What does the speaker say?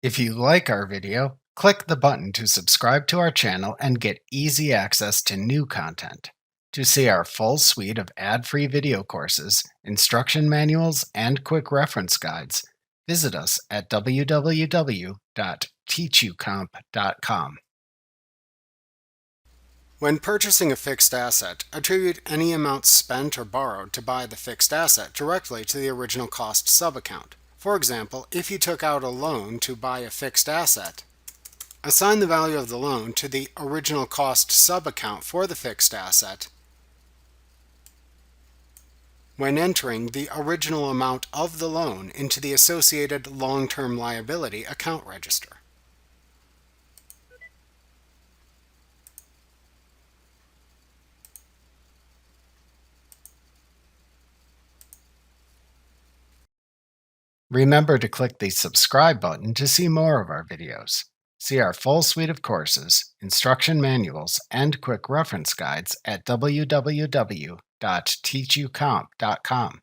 If you like our video, click the button to subscribe to our channel and get easy access to new content. To see our full suite of ad-free video courses, instruction manuals, and quick reference guides, visit us at www.teachucomp.com. When purchasing a fixed asset, attribute any amount spent or borrowed to buy the fixed asset directly to the original cost subaccount. For example, if you took out a loan to buy a fixed asset, assign the value of the loan to the original cost subaccount for the fixed asset when entering the original amount of the loan into the associated long-term liability account register. Remember to click the subscribe button to see more of our videos. See our full suite of courses, instruction manuals, and quick reference guides at www.teachucomp.com.